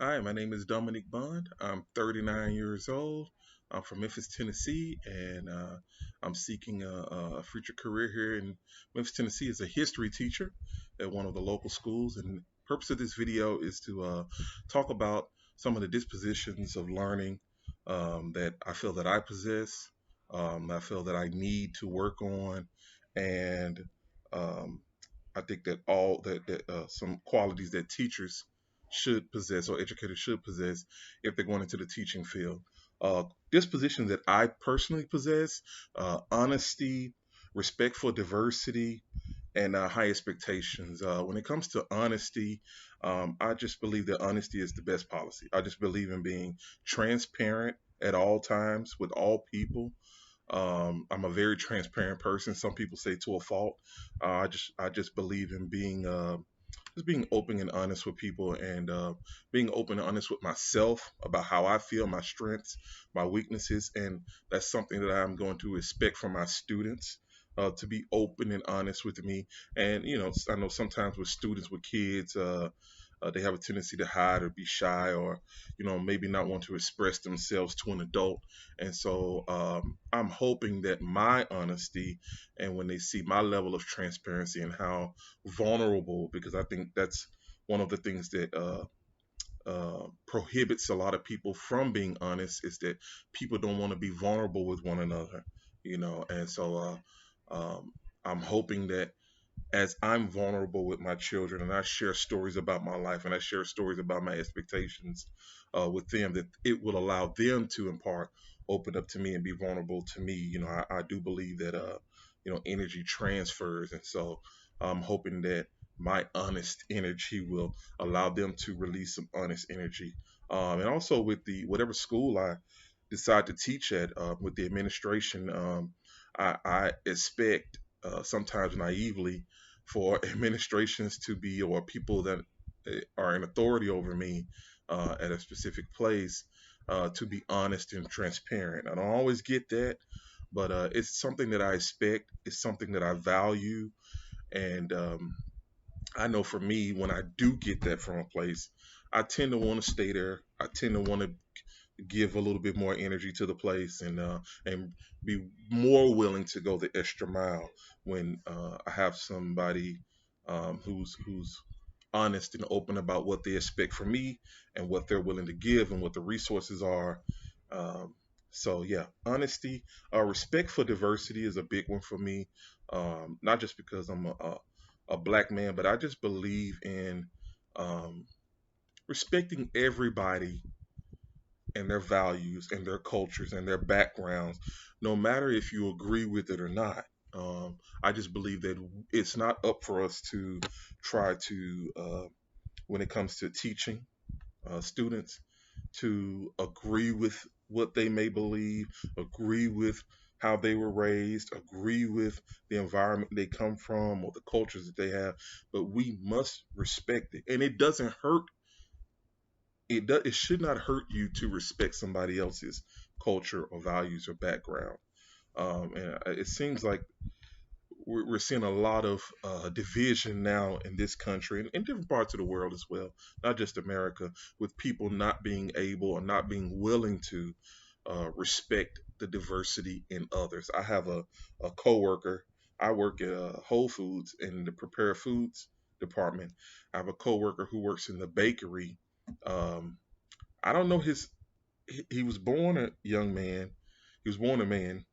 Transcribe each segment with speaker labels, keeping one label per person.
Speaker 1: Hi, my name is Dominique Bond. I'm 39 years old. I'm from Memphis, Tennessee, and I'm seeking a future career here in Memphis, Tennessee as a history teacher at one of the local schools. And the purpose of this video is to talk about some of the dispositions of learning that I feel that I possess, I feel that I need to work on, and um, I think that some qualities that teachers should possess or educators should possess if they're going into the teaching field. Dispositions that I personally possess: honesty, respect for diversity, and high expectations. When it comes to honesty, I just believe that honesty is the best policy. I just believe in being transparent at all times with all people. I'm a very transparent person. Some people say to a fault. I just believe in being just being open and honest with people, and being open and honest with myself about how I feel, my strengths, my weaknesses, and that's something that I'm going to expect from my students. To be open and honest with me, and I know sometimes with students, with kids, they have a tendency to hide or be shy, or maybe not want to express themselves to an adult. And so I'm hoping that my honesty, and when they see my level of transparency and how vulnerable, because I think that's one of the things that prohibits a lot of people from being honest, is that people don't want to be vulnerable with one another. And so I'm hoping that as I'm vulnerable with my children and I share stories about my life and I share stories about my expectations with them, that it will allow them to impart, open up to me, and be vulnerable to me. I do believe that energy transfers, and so I'm hoping that my honest energy will allow them to release some honest energy. And also with the whatever school I decide to teach at, with the administration, I expect, sometimes naively, for administrations to be, or people that are in authority over me at a specific place, to be honest and transparent. I don't always get that, but it's something that I expect. It's something that I value, and I know for me, when I do get that from a place, I tend to want to stay there. I tend to want to give a little bit more energy to the place, and be more willing to go the extra mile when I have somebody who's honest and open about what they expect from me and what they're willing to give and what the resources are. Um, so yeah, honesty, respect for diversity is a big one for me. Not just because I'm a black man, but I just believe in um, respecting everybody and their values and their cultures and their backgrounds, no matter if you agree with it or not. I just believe that it's not up for us to try to, when it comes to teaching students, to agree with what they may believe, agree with how they were raised, agree with the environment they come from or the cultures that they have, but we must respect it. And it doesn't hurt, it should not hurt you to respect somebody else's culture or values or background. And it seems like we're seeing a lot of division now in this country and in different parts of the world as well, not just America, with people not being able or not being willing to respect the diversity in others. I have a coworker. I work at Whole Foods in the prepared foods department. I have a coworker who works in the bakery. Um, I don't know his. He was born a young man. He was born a man,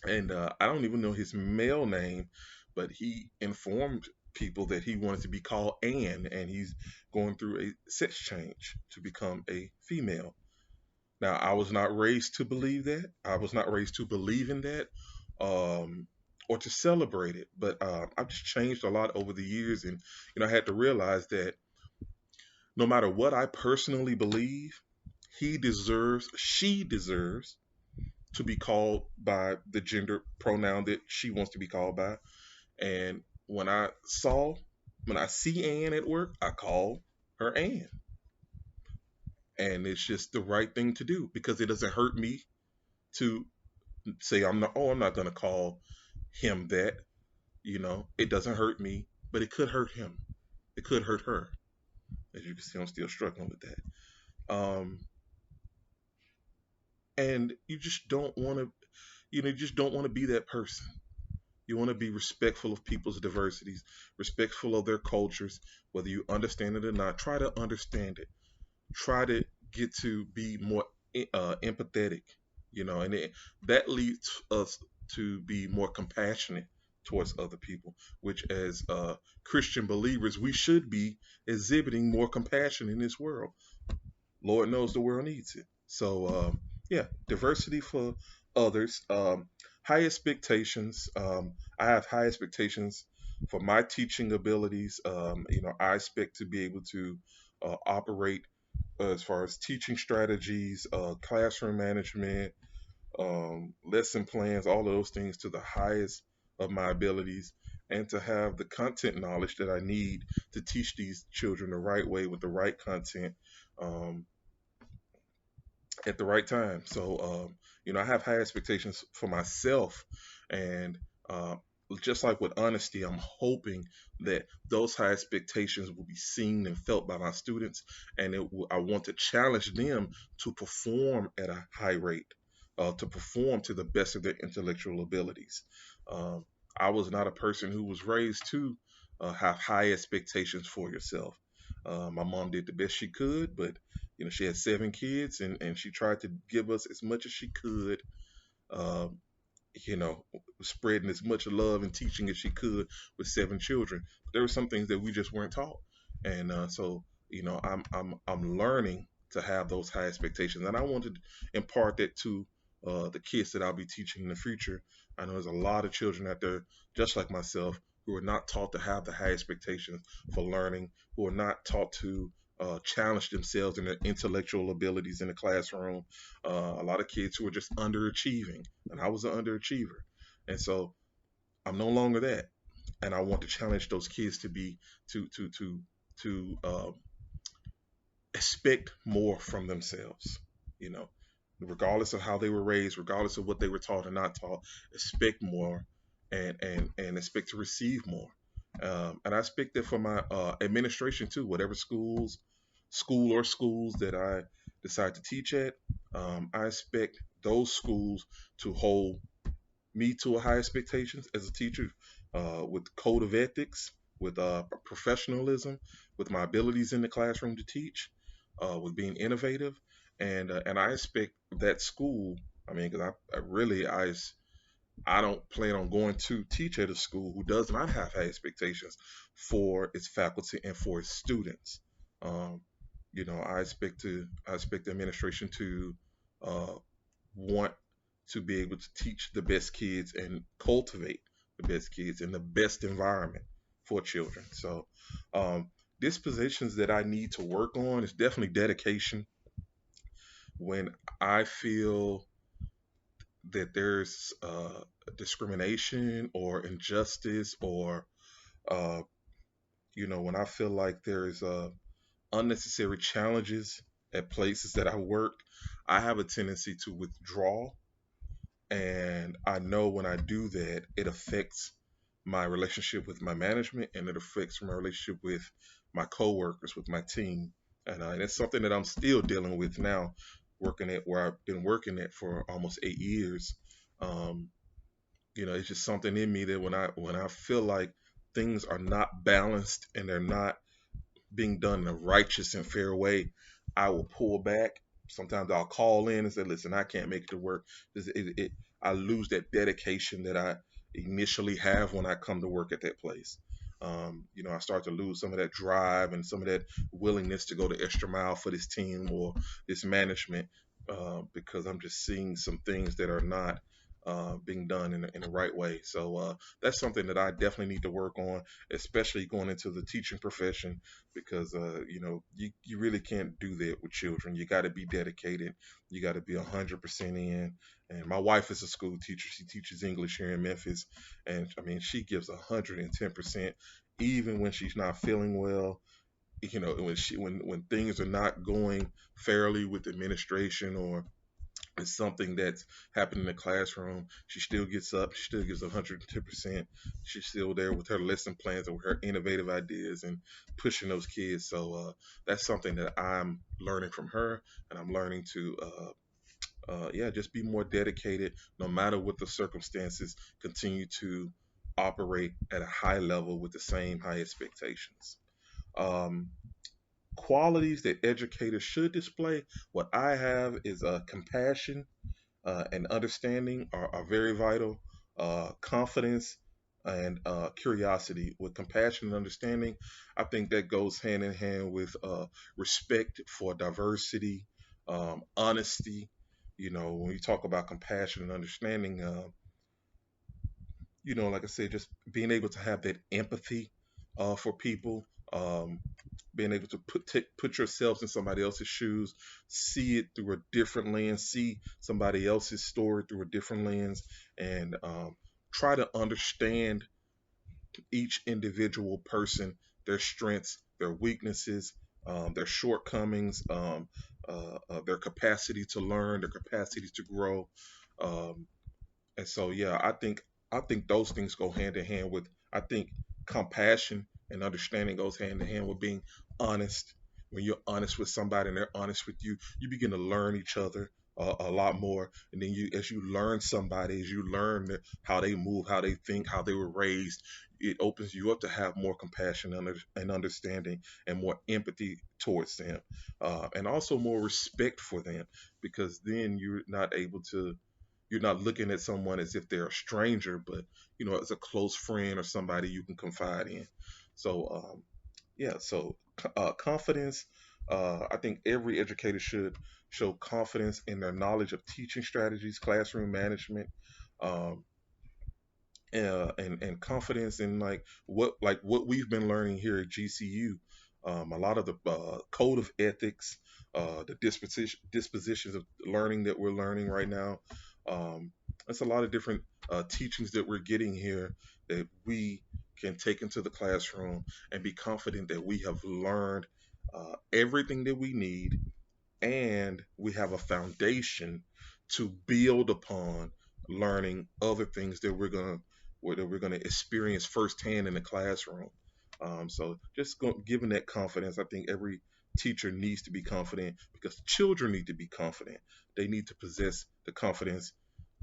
Speaker 1: and I don't even know his male name, but he informed people that he wanted to be called Ann, and he's going through a sex change to become a female. Now, I was not raised to believe that. I was not raised to believe in that, um, or to celebrate it. But I've just changed a lot over the years, and I had to realize that no matter what I personally believe, she deserves to be called by the gender pronoun that she wants to be called by. And when I see Ann at work, I call her Ann. And it's just the right thing to do because it doesn't hurt me to say I'm not gonna call him that. It doesn't hurt me, but it could hurt him. It could hurt her. As you can see, I'm still struggling with that. And you just don't want to, you just don't want to be that person. You want to be respectful of people's diversities, respectful of their cultures, whether you understand it or not. Try to understand it. Try to get to be more empathetic, and that leads us to be more compassionate towards other people, which as Christian believers, we should be exhibiting more compassion in this world. Lord knows the world needs it. So, yeah, diversity for others. High expectations. I have high expectations for my teaching abilities. I expect to be able to operate as far as teaching strategies, classroom management, lesson plans, all of those things to the highest of my abilities, and to have the content knowledge that I need to teach these children the right way with the right content. Um, at the right time. So, I have high expectations for myself, and uh, just like with honesty, I'm hoping that those high expectations will be seen and felt by my students, and I want to challenge them to perform at a high rate, to perform to the best of their intellectual abilities. Um, I was not a person who was raised to have high expectations for yourself. My mom did the best she could, but she had 7 kids, and she tried to give us as much as she could, um, you know, spreading as much love and teaching as she could with 7 children. But there were some things that we just weren't taught, and so I'm learning to have those high expectations, and I want to impart that to the kids that I'll be teaching in the future. I know there's a lot of children out there just like myself who are not taught to have the high expectations for learning, who are not taught to challenge themselves in their intellectual abilities in the classroom. A lot of kids who are just underachieving, and I was an underachiever, and so I'm no longer that. And I want to challenge those kids to be to expect more from themselves. You know, regardless of how they were raised, regardless of what they were taught or not taught, expect more, and expect to receive more. And I expect that for my administration too. Whatever school or schools that I decide to teach at, I expect those schools to hold me to a high expectations as a teacher, with code of ethics, with professionalism, with my abilities in the classroom to teach, with being innovative, and I expect that school. I mean, because I don't plan on going to teach at a school who does not have high expectations for its faculty and for its students. Um, I expect the administration to uh, want to be able to teach the best kids and cultivate the best kids in the best environment for children. So, dispositions that I need to work on is definitely dedication. When I feel that there's discrimination or injustice, or uh, when I feel like there's unnecessary challenges at places that I work, I have a tendency to withdraw. And I know when I do that, it affects my relationship with my management, and it affects my relationship with my coworkers, with my team. And it's something that I'm still dealing with now, working at where I've been working at for almost 8 years. Um, it's just something in me that when I feel like things are not balanced and they're not being done in a righteous and fair way, I will pull back. Sometimes I'll call in and say, "Listen, I can't make it to work." I lose that dedication that I initially have when I come to work at that place. I start to lose some of that drive and some of that willingness to go the extra mile for this team or this management, because I'm just seeing some things that are not being done in the right way. So that's something that I definitely need to work on, especially going into the teaching profession, because you really can't do that with children. You got to be dedicated. You got to be 100% in. And my wife is a school teacher. She teaches English here in Memphis, and I mean she gives 110%, even when she's not feeling well. When things are not going fairly with administration, or It's something that's happened in the classroom. She still gets up, she still gives 110%. She's still there with her lesson plans and with her innovative ideas and pushing those kids. So that's something that I'm learning from her, and I'm learning to yeah, just be more dedicated no matter what the circumstances. Continue to operate at a high level with the same high expectations. Um, Qualities that educators should display. What I have is compassion and understanding are very vital. Confidence and curiosity. With compassion and understanding, I think that goes hand in hand with respect for diversity, honesty. You know, when you talk about compassion and understanding, like I said, just being able to have that empathy for people, being able to put yourselves in somebody else's shoes, see it through a different lens, see somebody else's story through a different lens, and try to understand each individual person, their strengths, their weaknesses, their shortcomings, their capacity to learn, their capacity to grow. Um, and so yeah, I think those things go hand in hand with, I think, compassion and understanding goes hand in hand with being honest. When you're honest with somebody and they're honest with you, you begin to learn each other a lot more. And then as you learn somebody, as you learn how they move, how they think, how they were raised, it opens you up to have more compassion and understanding and more empathy towards them, and also more respect for them, because then you're not looking at someone as if they're a stranger, but as a close friend or somebody you can confide in. So yeah, so confidence. I think every educator should show confidence in their knowledge of teaching strategies, classroom management, um, and confidence in like what we've been learning here at GCU. A lot of the code of ethics, the dispositions of learning that we're learning right now. That's a lot of different teachings that we're getting here that we can take into the classroom and be confident that we have learned everything that we need, and we have a foundation to build upon learning other things that we're gonna experience firsthand in the classroom. So just giving that confidence, I think every teacher needs to be confident because children need to be confident. They need to possess the confidence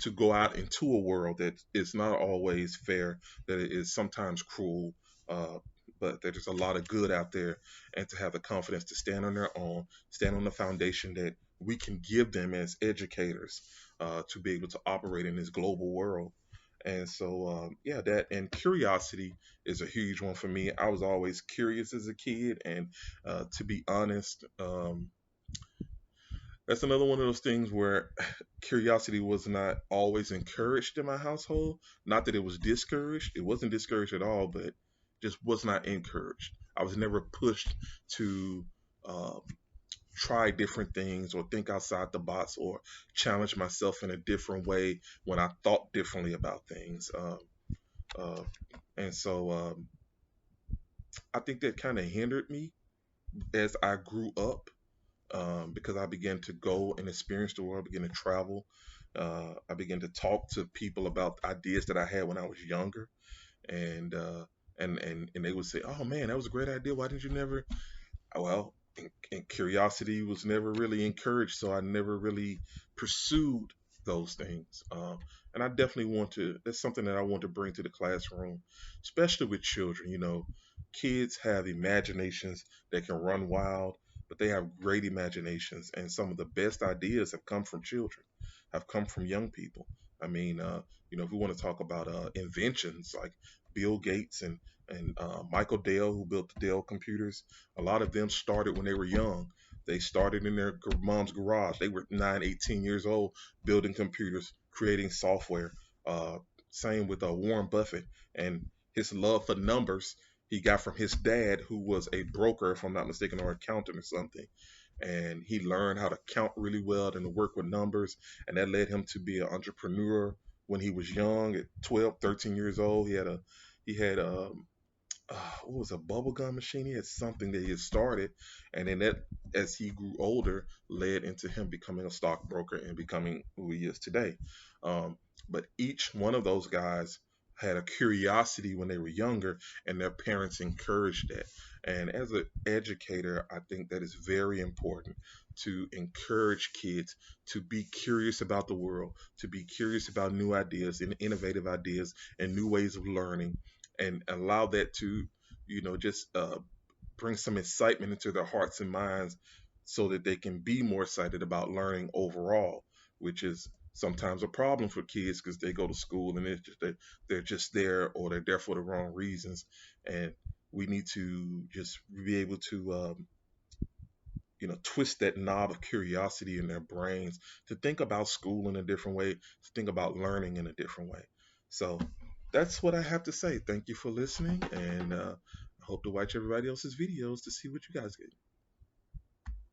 Speaker 1: to go out into a world that is not always fair, that it is sometimes cruel, uh, but that there's a lot of good out there, and to have the confidence to stand on their own, stand on the foundation that we can give them as educators, to be able to operate in this global world. And so, yeah, that and curiosity is a huge one for me. I was always curious as a kid, and to be honest, that's another one of those things where curiosity was not always encouraged in my household. Not that it was discouraged, it wasn't discouraged at all, but just was not encouraged. I was never pushed to uh, try different things or think outside the box or challenge myself in a different way when I thought differently about things. Uh, and so I think that kind of hindered me as I grew up, because I began to go and experience the world, began to travel. I began to talk to people about ideas that I had when I was younger, and and they would say, "Oh man, that was a great idea. Why didn't you never?" Well, and curiosity was never really encouraged, so I never really pursued those things. And I definitely want to. That's something that I want to bring to the classroom, especially with children. Kids have imaginations that can run wild, but they have great imaginations, and some of the best ideas have come from children, have come from young people. I mean, if we want to talk about inventions like Bill Gates and Michael Dell, who built the Dell computers, a lot of them started when they were young. They started in their mom's garage. They were 9, 18 years old, building computers, creating software. Uh, Same with Warren Buffett and his love for numbers he got from his dad, who was a broker, if I'm not mistaken, or accountant or something. And he learned how to count really well and to work with numbers, and that led him to be an entrepreneur when he was young, at 12, 13 years old. He had what was a bubble gum machine? He had something that he had started, and then that, as he grew older, led into him becoming a stockbroker and becoming who he is today. Um, but each one of those guys had a curiosity when they were younger, and their parents encouraged that. And as an educator, I think that is very important to encourage kids to be curious about the world, to be curious about new ideas and innovative ideas and new ways of learning, and allow that to, just bring some excitement into their hearts and minds, so that they can be more excited about learning overall, which is sometimes a problem for kids because they go to school and they're just there, or they're there for the wrong reasons. And we need to just be able to twist that knob of curiosity in their brains to think about school in a different way, to think about learning in a different way. So that's what I have to say. Thank you for listening, and I hope to watch everybody else's videos to see what you guys get.